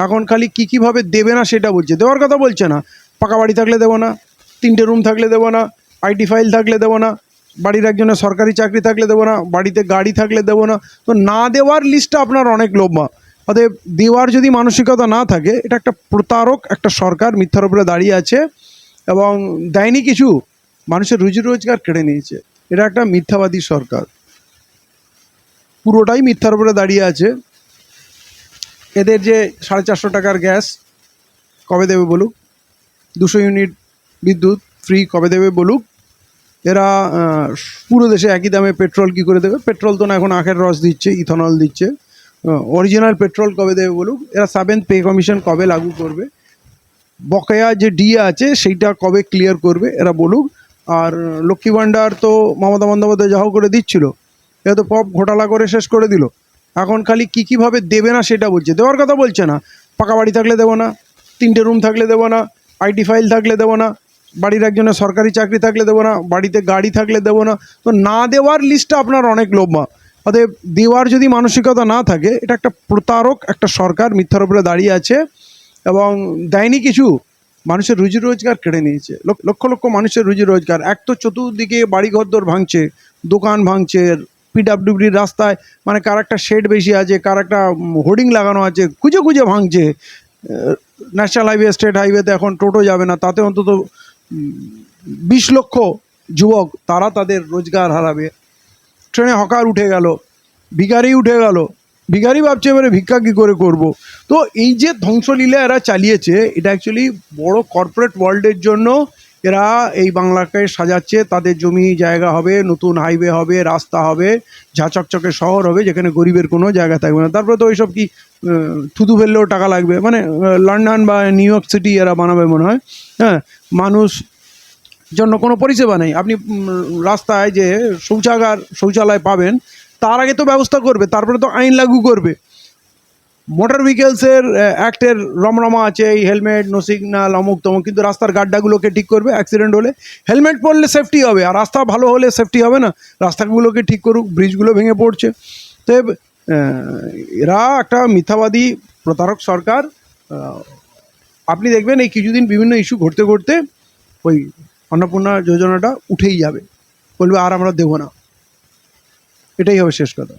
এখন খালি কীভাবে দেবে না সেটা বলছে, দেওয়ার কথা বলছে না। পাকা বাড়ি থাকলে দেবো না, 3টে রুম থাকলে দেবো না, আইটি ফাইল থাকলে দেবো না, বাড়ির একজনের সরকারি চাকরি থাকলে দেবো না, বাড়িতে গাড়ি থাকলে দেবো না। তো না দেওয়ার লিস্টটা আপনার অনেক লম্বা। অতএব দেওয়ার যদি মানসিকতা না থাকে, এটা একটা প্রতারক একটা সরকার মিথ্যার উপরে দাঁড়িয়ে আছে এবং দেয়নি কিছু, মানুষের রুজি রোজগার কেড়ে নিয়েছে। এটা একটা মিথ্যাবাদী সরকার, পুরোটাই মিথ্যার উপরে দাঁড়িয়ে আছে। এদের যে 450 টাকার গ্যাস কবে দেবে বলুক, 200 ইউনিট বিদ্যুৎ ফ্রি কবে দেবে বলুক, এরা পুরো দেশে একই দামে পেট্রোল কি করে দেবে? পেট্রোল তো না, এখন আখের রস দিচ্ছে, ইথানল দিচ্ছে। অরিজিনাল পেট্রোল কবে দেবে বলুক, এরা 7th পে কমিশন কবে লাগু করবে, বকেয়া যে ডিএ আছে সেইটা কবে ক্লিয়ার করবে এরা বলুক। আর লক্ষ্মী ভাণ্ডার তো মমতা বন্দ্যোপাধ্যায় যাও করে দিচ্ছিল, এরা তো পপ ঘোটালা করে শেষ করে দিল। এখন খালি কীভাবে দেবে না সেটা বলছে, দেওয়ার কথা বলছে না। পাকা বাড়ি থাকলে দেবো না, 3টে রুম থাকলে দেবো না, আইটি ফাইল থাকলে দেবো না, বাড়ির একজনের সরকারি চাকরি থাকলে দেবো না, বাড়িতে গাড়ি থাকলে দেবো না। তো না দেওয়ার লিস্টটা আপনার অনেক লম্বা। অতএব দেওয়ার যদি মানসিকতা না থাকে, এটা একটা প্রতারক একটা সরকার মিথ্যার উপরে দাঁড়িয়ে আছে এবং দেয়নি কিছু, মানুষের রুজি রোজগার কেড়ে নিয়েছে। লক্ষ লক্ষ মানুষের রুজি রোজগার। এক তো চতুর্দিকে বাড়িঘরদোর ভাঙছে, দোকান ভাঙছে, পিডাব্লিউডির রাস্তায় মানে কার একটা শেড বেশি আছে, কার একটা হোর্ডিং লাগানো আছে, খুঁজে খুঁজে ভাঙছে। ন্যাশনাল হাইওয়ে স্টেট হাইওয়েতে এখন টোটো যাবে না, তাতে অন্তত 20 লক্ষ যুবক তারা তাদের রোজগার হারাবে। ট্রেনে হকার উঠে গেল, ভিখারি উঠে গেল, ভিখারি ভাবছে এবারে ভিক্ষা কী করে করব। তো এই যে ধ্বংসলীলা এরা চালিয়েছে, এটা অ্যাকচুয়ালি বড় কর্পোরেট ওয়ার্ল্ডের জন্য এরা এই বাংলাকে সাজাচ্ছে। তাদের জমি জায়গা হবে, নতুন হাইওয়ে হবে, রাস্তা হবে, ঝাঁচকচকে শহর হবে যেখানে গরিবের কোনো জায়গা থাকবে না। তারপরে তো ওইসব কি থুতু ফেললেও টাকা লাগবে, মানে লন্ডন বা নিউ ইয়র্ক সিটি এরা বানাবে মনে হয়। হ্যাঁ, মানুষ জন্য কোনো পরিষেবা নেই। আপনি রাস্তায় যে শৌচালয় পাবেন, তার আগে তো ব্যবস্থা করবে, তারপরে তো আইন লাগু করবে। মোটর ভেহিকেলসের অ্যাক্টের রমরমা আছে, এই হেলমেট, নো সিগনাল, অমুক তমুক, কিন্তু রাস্তার গাড্ডাগুলোকে ঠিক করবে। অ্যাক্সিডেন্ট হলে হেলমেট পরলে সেফটি হবে, আর রাস্তা ভালো হলে সেফটি হবে না। রাস্তাগুলোকে ঠিক করুক, ব্রিজগুলো ভেঙে পড়ছে। তো এরা একটা মিথ্যাবাদী প্রতারক সরকার। আপনি দেখবেন এই কিছুদিন বিভিন্ন ইস্যু ঘটতে ঘটতে ওই অন্নপূর্ণা যোজনাটা উঠেই যাবে, বলবে আর আমরা দেবো না, এটাই হবে শেষ কথা।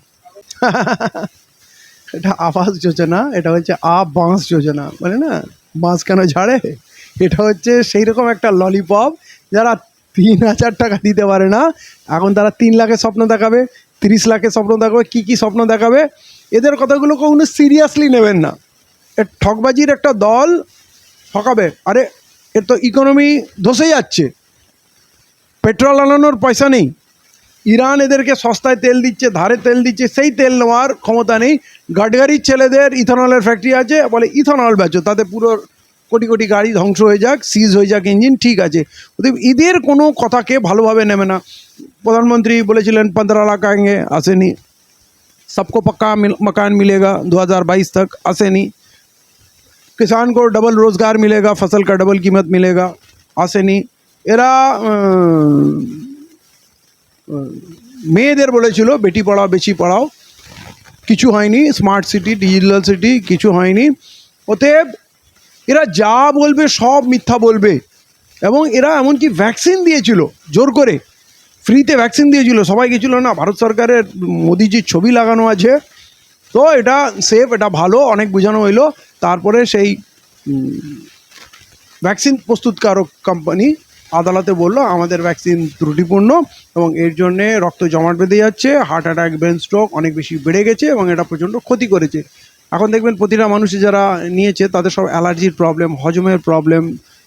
এটা আবাস যোজনা, এটা হচ্ছে বাঁশ যোজনা, মানে না বাঁশ কেন ঝাড়ে, এটা হচ্ছে সেই রকম একটা ললিপপ। যারা 3,000 টাকা দিতে পারে না, এখন তারা 3 লাখের স্বপ্ন দেখাবে, 30 লাখের স্বপ্ন দেখাবে, কী স্বপ্ন দেখাবে। এদের কথাগুলো কখনো সিরিয়াসলি নেবেন না। এর ঠকবাজির একটা দল ঠকাবে। আরে এর তো ইকোনমি ধসে যাচ্ছে, পেট্রোল আনানোর পয়সা নেই, ইরান এদেরকে সস্তায় তেল দিচ্ছে, ধারে তেল দিচ্ছে, সেই তেল নেওয়ার ক্ষমতা নেই। গাডগারির ছেলেদের ইথানলের ফ্যাক্টরি আছে, বলে ইথানল বেচো, তাতে পুরো কোটি কোটি গাড়ি ধ্বংস হয়ে যাক, সিজ হয়ে যাক ইঞ্জিন, ঠিক আছে। এদের কোনো কথাকে ভালোভাবে নেবে না। প্রধানমন্ত্রী বলেছিলেন 15 লাখ আएंगे, আসেনি। सबको पक्का मकान मिलेगा 2022 तक, আসেনি। किसान को डबल रोजगार मिलेगा, फसल का डबल कीमत मिलेगा, আসেনি। এরা মেয়েদের বলেছিল বেটি পড়াও বেশি পড়াও, কিছু হয়নি। স্মার্ট সিটি, ডিজিটাল সিটি, কিছু হয়নি। অতএব এরা যা বলবে সব মিথ্যা বলবে। এবং এরা এমনকি ভ্যাকসিন দিয়েছিল, জোর করে ফ্রিতে ভ্যাকসিন দিয়েছিল, সবাই গেছিলো না। ভারত সরকারের মোদিজির ছবি লাগানো আছে, তো এটা সেফ, এটা ভালো, অনেক বোঝানো হইলো। তারপরে সেই ভ্যাকসিন প্রস্তুতকারক কোম্পানি আদালতে বলল আমাদের ভ্যাকসিন ত্রুটিপূর্ণ এবং এর জন্যে রক্ত জমাট বেঁধে যাচ্ছে, হার্ট অ্যাটাক, ব্রেন স্ট্রোক অনেক বেশি বেড়ে গেছে এবং এটা প্রচণ্ড ক্ষতি করেছে। এখন দেখবেন প্রতিটা মানুষে যারা নিয়েছে তাদের সব অ্যালার্জির প্রবলেম, হজমের প্রবলেম,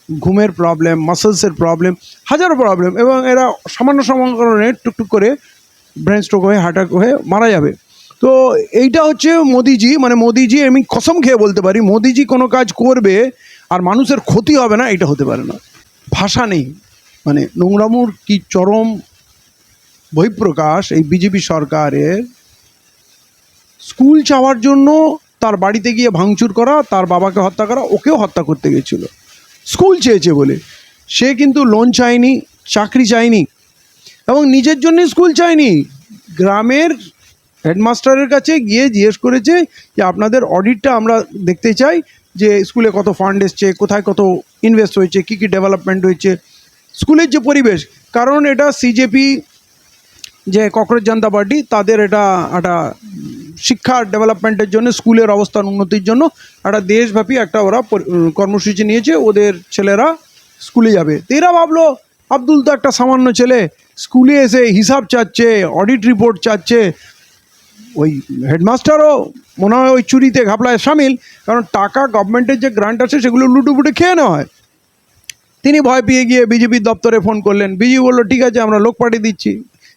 ঘুমের প্রবলেম, মাসেলসের প্রবলেম, হাজারো প্রবলেম। এবং এরা সামান্য কারণে টুকটুক করে ব্রেন স্ট্রোক হয়ে হার্ট অ্যাটাক হয়ে মারা যাবে। তো এইটা হচ্ছে মোদিজি, মানে মোদিজি, আমি কসম খেয়ে বলতে পারি মোদিজি কোনো কাজ করবে আর মানুষের ক্ষতি হবে না, এটা হতে পারে না। ভাষা নেই, মানে নোংরামুর কি চরম বহিঃপ্রকাশ এই বিজেপি সরকারের। স্কুল চাওয়ার জন্য তার বাড়িতে গিয়ে ভাঙচুর করা, তার বাবাকে হত্যা করা, ওকেও হত্যা করতে গেছিল স্কুল চেয়েছে বলে। সে কিন্তু লোন চায়নি, চাকরি চায়নি এবং নিজের জন্য স্কুল চায়নি। গ্রামের হেডমাস্টারের কাছে গিয়ে জিজ্ঞেস করেছে যে আপনাদের অডিটটা আমরা দেখতে চাই, যে স্কুলে কত ফান্ড এসছে, কোথায় কত ইনভেস্ট হয়েছে, কী কী ডেভেলপমেন্ট হয়েছে, স্কুলের যে পরিবেশ। কারণ এটা সিজেপি যে ককরোচ জনতা পার্টি, তাদের এটা একটা শিক্ষা ডেভেলপমেন্টের জন্য, স্কুলের অবস্থার উন্নতির জন্য একটা দেশব্যাপী একটা ওরা কর্মসূচি নিয়েছে, ওদের ছেলেরা স্কুলে যাবে। তো এরা ভাবলো আব্দুল তো একটা সামান্য ছেলে, স্কুলে এসে হিসাব চাচ্ছে, অডিট রিপোর্ট চাচ্ছে। ওই হেডমাস্টারও মনে হয় ওই চুরিতে ঘাপলায় সামিল, কারণ টাকা গভর্নমেন্টের যে গ্রান্ট আছে সেগুলো লুটুপুটে খেয়ে নেওয়া হয়। তিনি ভয় পেয়ে গিয়ে বিজেপির দপ্তরে ফোন করলেন। বিজেপি বললো ঠিক আছে, আমরা লোক পাঠিয়ে দিচ্ছি,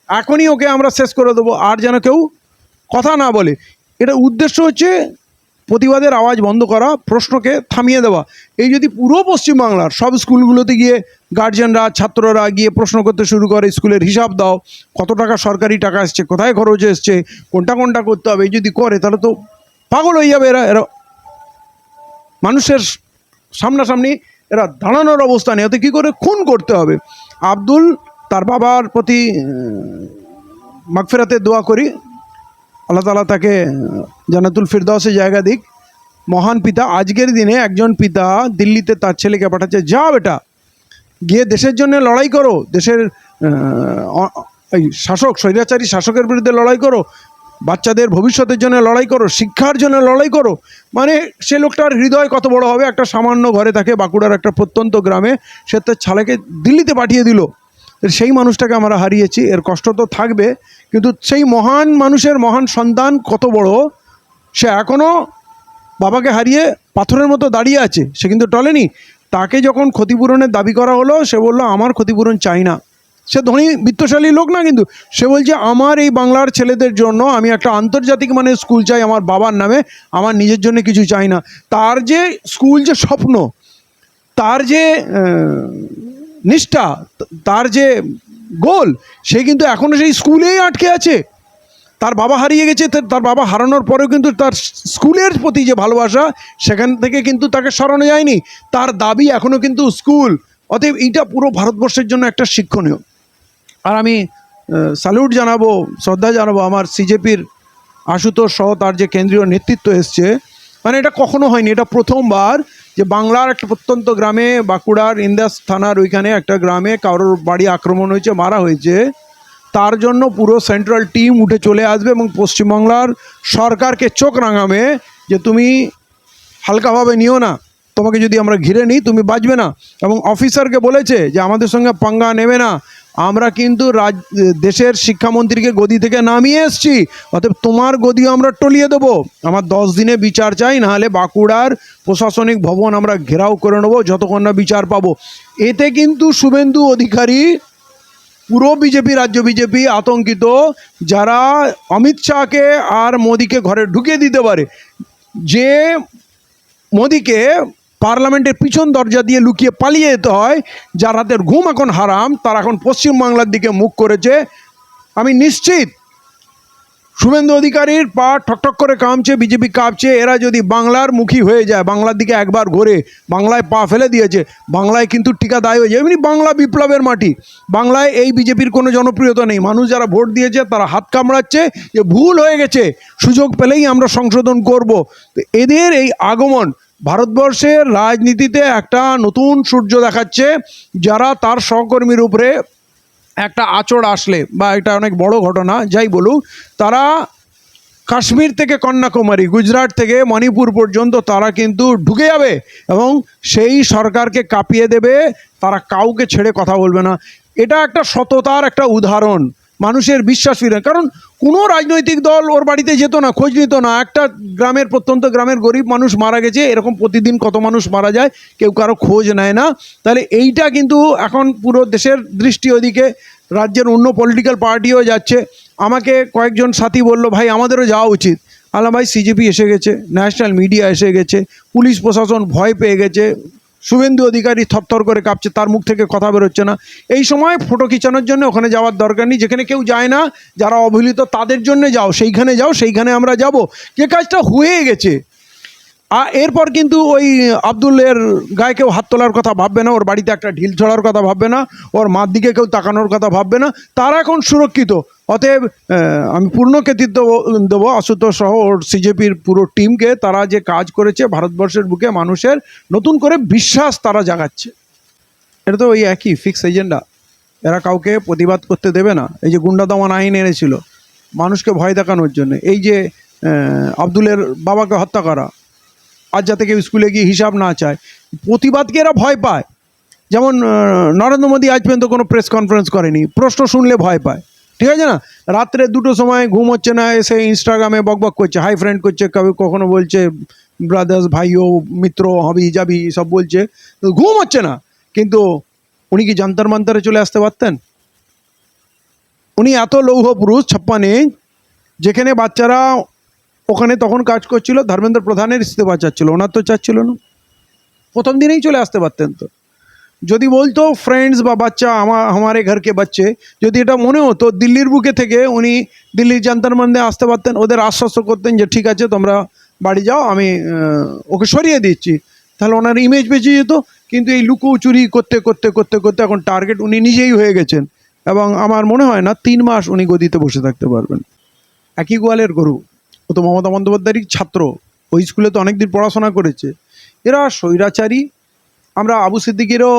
এখনই ওকে আমরা শেষ করে দেবো, আর যেন কেউ কথা না বলে। এটা উদ্দেশ্য হচ্ছে প্রতিবাদের আওয়াজ বন্ধ করা, প্রশ্নকে থামিয়ে দেওয়া। এই যদি পুরো পশ্চিমবাংলার সব স্কুলগুলোতে গিয়ে গার্জিয়ানরা, ছাত্ররা গিয়ে প্রশ্ন করতে শুরু করে, স্কুলের হিসাব দাও, কত টাকা সরকারি টাকা এসছে, কোথায় খরচ এসছে, কোনটা কোনটা করতে হবে, এই যদি করে তাহলে তো পাগল হয়ে যাবে এরা। এরা মানুষের সামনাসামনি এরা দাঁড়ানোর অবস্থা নেই, ওতে কী করে খুন করতে হবে। আব্দুল, তার বাবার প্রতি মাগফিরাতের দোয়া করি, আল্লাহ তাআলা তাকে জান্নাতুল ফিরদাউসে জায়গা দিক। মহান পিতা, আজকের দিনে একজন পিতা দিল্লিতে তার ছেলেকে পাঠাচ্ছে, যা বেটা গিয়ে দেশের জন্য লড়াই করো, দেশের এই শাসক, স্বৈরাচারী শাসকের বিরুদ্ধে লড়াই করো, বাচ্চাদের ভবিষ্যতের জন্য লড়াই করো, শিক্ষার জন্য লড়াই করো। মানে সে লোকটার হৃদয় কত বড় হবে, একটা সামান্য ঘরে থাকে বাঁকুড়ার একটা প্রত্যন্ত গ্রামে, সে তার ছেলেকে দিল্লিতে পাঠিয়ে দিল। সেই মানুষটাকে আমরা হারিয়েছি, এর কষ্ট তো থাকবে, কিন্তু সেই মহান মানুষের মহান সন্তান কত বড়, সে এখনও বাবাকে হারিয়ে পাথরের মতো দাঁড়িয়ে আছে, সে কিন্তু টলেনি। তাকে যখন ক্ষতিপূরণের দাবি করা হলো, সে বলল আমার ক্ষতিপূরণ চাই না। সে ধনী বিত্তশালী লোক না, কিন্তু সে বলছে আমার এই বাংলার ছেলেদের জন্য আমি একটা আন্তর্জাতিক মানের স্কুল চাই আমার বাবার নামে, আমার নিজের জন্য কিছু চাই না। তার যে স্কুল, যে স্বপ্ন, তার যে নিষ্ঠা, তার যে গোল, সে কিন্তু এখনও সেই স্কুলেই আটকে আছে। তার বাবা হারিয়ে গেছে, তার বাবা হারানোর পরেও কিন্তু তার স্কুলের প্রতি যে ভালোবাসা, সেখান থেকে কিন্তু তাকে সরানো যায়নি। তার দাবি এখনও কিন্তু স্কুল। অতএব এইটা পুরো ভারতবর্ষের জন্য একটা শিক্ষণীয়। আর আমি স্যালুট জানাবো, শ্রদ্ধা জানাবো আমার সিজেপির আশুতোষ সহ তার যে কেন্দ্রীয় নেতৃত্ব এসছে। মানে এটা কখনো হয়নি, এটা প্রথমবার যে বাংলার একটা প্রত্যন্ত গ্রামে, বাঁকুড়ার ইন্দাস থানার ওইখানে একটা গ্রামে কারোর বাড়ি আক্রমণ হয়েছে, মারা হয়েছে, তার জন্য পুরো সেন্ট্রাল টিম উঠে চলে আসবে এবং পশ্চিমবাংলার সরকারকে চোখ রাঙাবে যে তুমি হালকাভাবে নিও না, তোমাকে যদি আমরা ঘিরে নিই তুমি বাঁচবে না। এবং অফিসারকে বলেছে যে আমাদের সঙ্গে পাঙ্গা নেবে না, আমরা কিন্তু দেশের শিক্ষামন্ত্রীকে গদি থেকে নামিয়ে এসছি, অতএব তোমার গদিও আমরা টলিয়ে দেবো। আমার 10 দিনে বিচার চাই, নাহলে বাঁকুড়ার প্রশাসনিক ভবন আমরা ঘেরাও করে নেবো যতক্ষণ না বিচার পাবো। এতে কিন্তু শুভেন্দু অধিকারী, পুরো বিজেপি, রাজ্য বিজেপি আতঙ্কিত, যারা অমিত শাহকে আর মোদিকে ঘরে ঢুকিয়ে দিতে পারে, যে মোদিকে পার্লামেন্টের পিছন দরজা দিয়ে লুকিয়ে পালিয়ে যেতে হয়, যার হাতের ঘুম এখন হারাম, তারা এখন পশ্চিমবাংলার দিকে মুখ করেছে। আমি নিশ্চিত শুভেন্দু অধিকারীর পা ঠকঠক করে কাঁপছে, বিজেপি কাঁপছে। এরা যদি বাংলার মুখী হয়ে যায়, বাংলার দিকে একবার ঘোরে, বাংলায় পা ফেলে দিয়েছে, বাংলায় কিন্তু টিকা দায় হয়ে যায়। এমনি বাংলা বিপ্লবের মাটি, বাংলায় এই বিজেপির কোনো জনপ্রিয়তা নেই। মানুষ যারা ভোট দিয়েছে তারা হাত কামড়াচ্ছে যে ভুল হয়ে গেছে, সুযোগ পেলেই আমরা সংশোধন করব। তো এদের এই আগমন ভারতবর্ষের রাজনীতিতে একটা নতুন সূর্য দেখাচ্ছে। যারা তার সহকর্মীর উপরে একটা আঁচড় আসলে, বা এটা অনেক বড় ঘটনা যাই বলুক, তারা কাশ্মীর থেকে কন্যাকুমারী, গুজরাট থেকে মণিপুর পর্যন্ত তারা কিন্তু ঢুকে যাবে এবং সেই সরকারকে কাঁপিয়ে দেবে। তারা কাউকে ছেড়ে কথা বলবে না। এটা একটা সততার একটা উদাহরণ, মানুষের বিশ্বাস ফিরে। কারণ কোনো রাজনৈতিক দল ওর বাড়িতে যেত না, খোঁজ নিত না। একটা গ্রামের, প্রত্যন্ত গ্রামের গরিব মানুষ মারা গেছে, এরকম প্রতিদিন কত মানুষ মারা যায়, কেউ কারো খোঁজ নেয় না। তাহলে এইটা কিন্তু এখন পুরো দেশের দৃষ্টি ওদিকে, রাজ্যের অন্য পলিটিক্যাল পার্টিও যাচ্ছে। আমাকে কয়েকজন সাথী বলল ভাই আমাদেরও যাওয়া উচিত। আল্লাহ ভাই, সিজেপি এসে গেছে, ন্যাশনাল মিডিয়া এসে গেছে, পুলিশ প্রশাসন ভয় পেয়ে গেছে, শুভেন্দু অধিকারী থরথর করে কাঁপছে, তার মুখ থেকে কথা বেরোচ্ছে না। এই সময় ফটো খিচানোর জন্য ওখানে যাওয়ার দরকার নেই। যেখানে কেউ যায় না, যারা অবহেলিত, তাদের জন্য যাও, সেইখানে যাও, সেইখানে আমরা যাব। যে কাজটা হয়ে গেছে, আর এরপর কিন্তু ওই আব্দুলের গায়ে কেউ হাত তোলার কথা ভাববে না, ওর বাড়িতে একটা ঢিল ছড়ার কথা ভাববে না, ওর মার দিকে কেউ তাকানোর কথা ভাববে না, তারা এখন সুরক্ষিত। অতএব আমি পূর্ণ কৃতিত্ব দেবো আশুতোষ সহ ওর সিজেপির পুরো টিমকে। তারা যে কাজ করেছে ভারতবর্ষের বুকে মানুষের নতুন করে বিশ্বাস তারা জাগাচ্ছে। এটা তো ওই একই ফিক্স এজেন্ডা, এরা কাউকে প্রতিবাদ করতে দেবে না। এই যে গুন্ডা দমন আইন এনেছিল মানুষকে ভয় দেখানোর জন্য, এই যে আব্দুলের বাবাকে হত্যা করা, আজ যাতে কেউ স্কুলে গিয়ে হিসাব না চায়, প্রতিবাদকে এরা ভয় পায়। যেমন নরেন্দ্র মোদী আজ পর্যন্ত কোনো প্রেস কনফারেন্স করেনি, প্রশ্ন শুনলে ভয় পায়, ঠিক আছে না? রাত্রে 2টোর সময় ঘুম হচ্ছে না, এসে ইনস্টাগ্রামে বকবক করছে, হাই ফ্রেন্ড করছে, কখনো বলছে ব্রাদার্স, ভাইও, মিত্র, হবি যাবি সব বলছে, ঘুম হচ্ছে না। কিন্তু উনি কি জান্তর মান্তরে চলে আসতে পারতেন? উনি এত লৌহ পুরুষ 56 ইঞ্চ, যেখানে বাচ্চারা ওখানে তখন কাজ করছিল, ধর্মেন্দ্র প্রধানের ইস্তফা চাচ্ছিল, ওনার তো চাচ্ছিল না, প্রথম দিনেই চলে আসতে পারতেন। তো যদি বলতো ফ্রেন্ডস বা বাচ্চা আমারে ঘরকে বাচ্চে, যদি এটা মনে হতো দিল্লির বুকে থেকে উনি দিল্লির জান্তর মন্দে আসতে পারতেন, ওদের আশ্বস্ত করতেন যে ঠিক আছে তোমরা বাড়ি যাও, আমি ওকে সরিয়ে দিচ্ছি, তাহলে ওনার ইমেজ বেঁচে যেত। কিন্তু এই লুকোচুরি করতে করতে করতে করতে এখন টার্গেট উনি নিজেই হয়ে গেছেন, এবং আমার মনে হয় না 3 মাস উনি গদিতে বসে থাকতে পারবেন। একই গোয়ালের গরু, ও তো মমতা বন্দ্যোপাধ্যায়েরই ছাত্র, ওই স্কুলে তো অনেকদিন পড়াশোনা করেছে। এরা স্বৈরাচারী। আমরা আবু সিদ্দিকেরও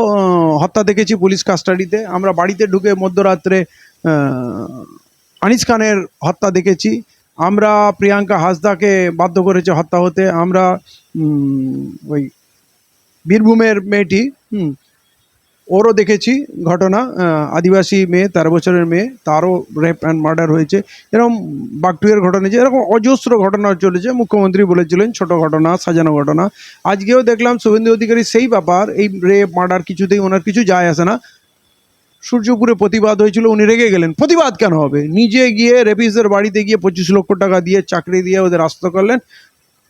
হত্যা দেখেছি পুলিশ কাস্টাডিতে, আমরা বাড়িতে ঢুকে মধ্যরাত্রে আনিস খানের হত্যা দেখেছি, আমরা প্রিয়াঙ্কা হাসদাকে বাধ্য করেছে হত্যা হতে, আমরা ওই বীরভূমের মেয়েটি ওরও দেখেছি ঘটনা, আদিবাসী মেয়ে, 13 বছরের মেয়ে, তারও রেপ অ্যান্ড মার্ডার হয়েছে। এরকম বাগটুয়ের ঘটনা, যে এরকম অজস্র ঘটনা চলেছে। মুখ্যমন্ত্রী বলেছিলেন ছোট ঘটনা, সাজানো ঘটনা। আজকেও দেখলাম শুভেন্দু অধিকারী সেই ব্যাপার, এই রেপ মার্ডার কিছুতেই ওনার কিছু যায় আসে না। সূর্যপুরে প্রতিবাদ হয়েছিল, উনি রেগে গেলেন। প্রতিবাদ কেন হবে? নিজে গিয়ে রেপিসদের বাড়িতে গিয়ে 25 লক্ষ টাকা দিয়ে চাকরি দিয়ে ওদের আস্ত করলেন,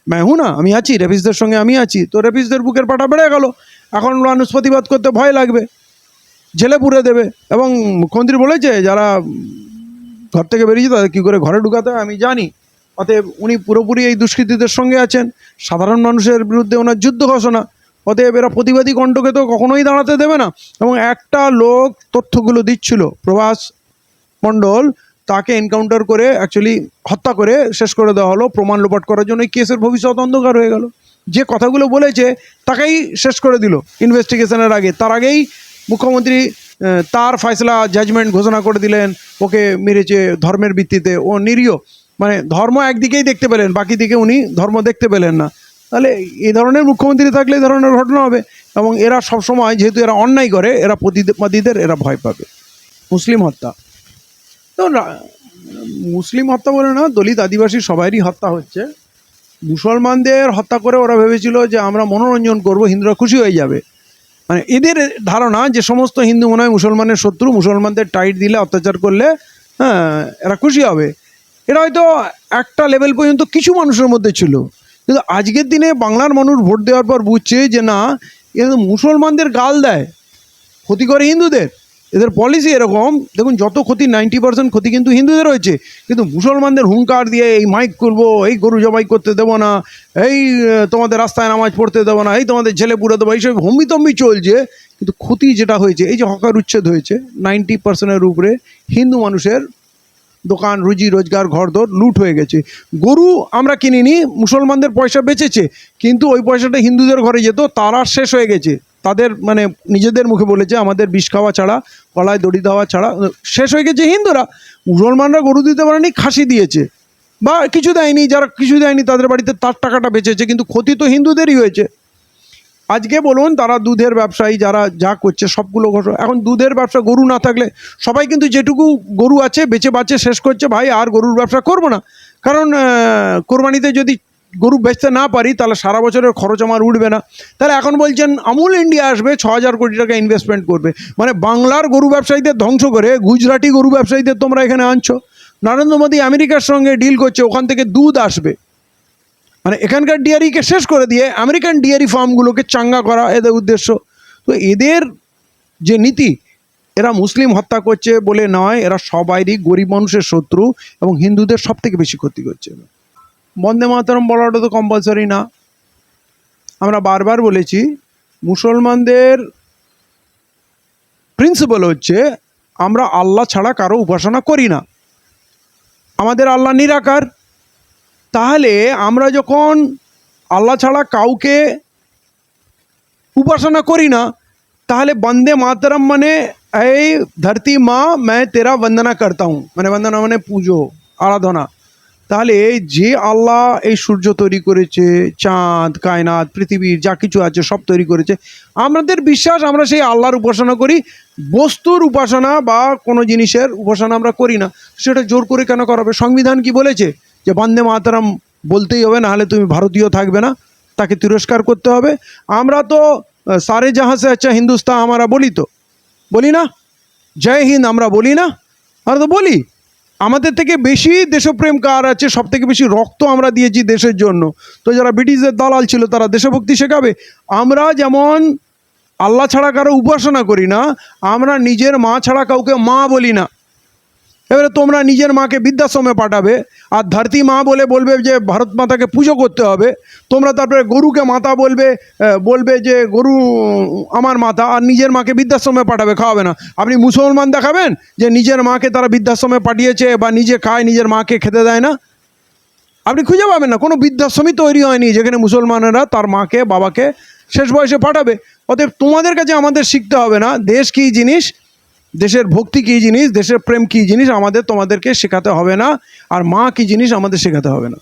ম্যাহু না, আমি আছি, রেপিসদের সঙ্গে আমি আছি। তো রেপিসদের বুকের পাটা বেড়ে গেল, এখন মানুষ প্রতিবাদ করতে ভয় লাগবে, জেলে পুরে দেবে। এবং মুখ্যমন্ত্রী বলেছে যারা ঘর থেকে বেরিয়েছে তাদের কী করে ঘরে ঢুকাতে হয় আমি জানি। অতএব উনি পুরোপুরি এই দুষ্কৃতীদের সঙ্গে আছেন, সাধারণ মানুষের বিরুদ্ধে ওনার যুদ্ধ ঘোষণা। অতএব এরা প্রতিবাদী কণ্ঠকে তো কখনোই দাঁড়াতে দেবে না। এবং একটা লোক তথ্যগুলো দিচ্ছিল, প্রভাস মণ্ডল, তাকে এনকাউন্টার করে অ্যাকচুয়ালি হত্যা করে শেষ করে দেওয়া হলো প্রমাণ লোপাট করার জন্য। এই কেসের ভবিষ্যৎ অন্ধকার হয়ে গেল। যে কথাগুলো বলেছে তাকেই শেষ করে দিল ইনভেস্টিগেশনের আগে, তার আগেই মুখ্যমন্ত্রী তার ফয়সলা জাজমেন্ট ঘোষণা করে দিলেন, ওকে মেরেছে ধর্মের ভিত্তিতে, ও নিরীহ। মানে ধর্ম একদিকেই দেখতে পেলেন, বাকি দিকে উনি ধর্ম দেখতে পেলেন না। তাহলে এই ধরনের মুখ্যমন্ত্রী থাকলে এই ধরনের ঘটনা হবে। এবং এরা সবসময় যেহেতু এরা অন্যায় করে, এরা প্রতিবাদীদের এরা ভয় পাবে। মুসলিম হত্যা তো মুসলিম হত্যা বলে না, দলিত আদিবাসী সবারই হত্যা হচ্ছে। মুসলমানদের হত্যা করে ওরা ভেবেছিল যে আমরা মনোরঞ্জন করব, হিন্দুরা খুশি হয়ে যাবে। মানে এদের ধারণা যে সমস্ত হিন্দু মনে হয় মুসলমানের শত্রু, মুসলমানদের টাইট দিলে, অত্যাচার করলে এরা খুশি হবে। এটা হয়তো একটা লেভেল পর্যন্ত কিছু মানুষের মধ্যে ছিল, কিন্তু আজকের দিনে বাংলার মানুষ ভোট দেওয়ার পর বুঝছে যে না, এরা মুসলমানদের গাল দেয়, ক্ষতি করে হিন্দুদের। এদের পলিসি এরকম। দেখুন, যত ক্ষতি 90% ক্ষতি কিন্তু হিন্দুদের হয়েছে, কিন্তু মুসলমানদের হুঙ্কার দিয়ে এই মাইক করবো, এই গরু জবাই করতে দেবো না, এই তোমাদের রাস্তায় নামাজ পড়তে দেবো না, এই তোমাদের ছেলে পুরে দেবো, এইসব হম্বিতম্বি চলছে। কিন্তু ক্ষতি যেটা হয়েছে, এই যে হকার উচ্ছেদ হয়েছে, 90%-এর উপরে হিন্দু মানুষের দোকান, রুজি রোজগার, ঘরদোর লুট হয়ে গেছে। গরু আমরা কিনিনি, মুসলমানদের পয়সা বেঁচেছে, কিন্তু ওই পয়সাটা হিন্দুদের ঘরে যেত, তারা শেষ হয়ে গেছে। তাদের মানে নিজেদের মুখে বলেছে আমাদের বিষ খাওয়া ছাড়া, গলায় দড়ি দেওয়া ছাড়া শেষ হয়ে গেছে হিন্দুরা। মুসলমানরা গরু দিতে পারেনি, খাসি দিয়েছে, বা কিছু দেয়নি। যারা কিছু দেয়নি তাদের বাড়িতে তার টাকাটা বেঁচেছে, কিন্তু ক্ষতি তো হিন্দুদেরই হয়েছে। আজকে বলুন, তারা দুধের ব্যবসায়ী যারা যা করছে সবগুলো এখন দুধের ব্যবসা, গরু না থাকলে সবাই কিন্তু যেটুকু গরু আছে বেচে বাঁচে শেষ করছে, ভাই আর গরুর ব্যবসা করব না। কারণ কোরবানিতে যদি গরু বেচতে না পারি তাহলে সারা বছরের খরচ আমার উঠবে না। তাহলে এখন বলছেন আমুল ইন্ডিয়া আসবে, 6000 কোটি টাকা ইনভেস্টমেন্ট করবে। মানে বাংলার গরু ব্যবসায়ীদের ধ্বংস করে গুজরাটি গরু ব্যবসায়ীদের তোমরা এখানে আনছো। নরেন্দ্র মোদী আমেরিকার সঙ্গে ডিল করছে, ওখান থেকে দুধ আসবে। মানে এখানকার ডেয়ারিকে শেষ করে দিয়ে আমেরিকান ডেয়ারি ফার্মগুলোকে চাঙ্গা করা এদের উদ্দেশ্য। তো এদের যে নীতি, এরা মুসলিম হত্যা করছে বলে নয়, এরা সবাইরই গরিব মানুষের শত্রু এবং হিন্দুদের সব থেকে বেশি ক্ষতি করছে। বন্দে মাতরম বলাটা তো কম্পালসারি না, আমরা বারবার বলেছি মুসলমানদের প্রিন্সিপাল হচ্ছে আমরা আল্লাহ ছাড়া কারো উপাসনা করি না, আমাদের আল্লাহ নিরাকার। তাহলে আমরা যখন আল্লাহ ছাড়া কাউকে উপাসনা করি না, তাহলে বন্দে মাতরম মানে এই ধরতি মা मैं तेरा वंदना करता हूँ, মানে বন্দনা মানে পুজো আরাধনা। তাহলে যে আল্লাহ এই সূর্য তৈরি করেছে, চাঁদ, কায়নাত, পৃথিবীর যা কিছু আছে সব তৈরি করেছে, আমাদের বিশ্বাস আমরা সেই আল্লাহর উপাসনা করি, বস্তুর উপাসনা বা কোনো জিনিসের উপাসনা আমরা করি না। সেটা জোর করে কেন করাবে? সংবিধান কি বলেছে যে বন্দে মাতরম বলতেই হবে, নাহলে তুমি ভারতীয় থাকবে না, তাকে তিরস্কার করতে হবে? আমরা তো সারে জাহাঁ সে আচ্ছা হিন্দুস্তান আমরা বলি, তো বলি না? জয় হিন্দ আমরা বলি না? আমরা তো বলি। আমাদের থেকে বেশি দেশপ্রেম কার আছে? সব থেকে বেশি রক্ত আমরা দিয়েছি দেশের জন্য। তো যারা ব্রিটিশদের দালাল ছিল তারা দেশভক্তি শেখাবে? আমরা যেমন আল্লাহ ছাড়া কারো উপাসনা করি না, আমরা নিজের মা ছাড়া কাউকে মা বলি না। এবারে তোমরা নিজের মাকে বৃদ্ধাশ্রমে পাঠাবে আর ধরতি মা বলে বলবে যে ভারত মাতাকে পুজো করতে হবে। তোমরা তারপরে গরুকে মাতা বলবে, বলবে যে গরু আমার মাতা, আর নিজের মাকে বৃদ্ধাশ্রমে পাঠাবে, খাওয়াবে না। আপনি মুসলমান দেখাবেন যে নিজের মাকে তারা বৃদ্ধাশ্রমে পাঠিয়েছে বা নিজে খায়, নিজের মাকে খেতে দেয় না? আপনি খুঁজে পাবেন না। কোনো বৃদ্ধাশ্রমই তৈরি হয়নি যেখানে মুসলমানেরা তার মাকে বাবাকে শেষ বয়সে পাঠাবে। অতএব তোমাদের কাছে আমাদের শিখতে হবে না দেশ কী জিনিস, দেশের ভক্তি কী জিনিস, দেশের প্রেম কী জিনিস আমাদের তোমাদেরকে শেখাতে হবে না, আর মা কী জিনিস আমাদের শেখাতে হবে না।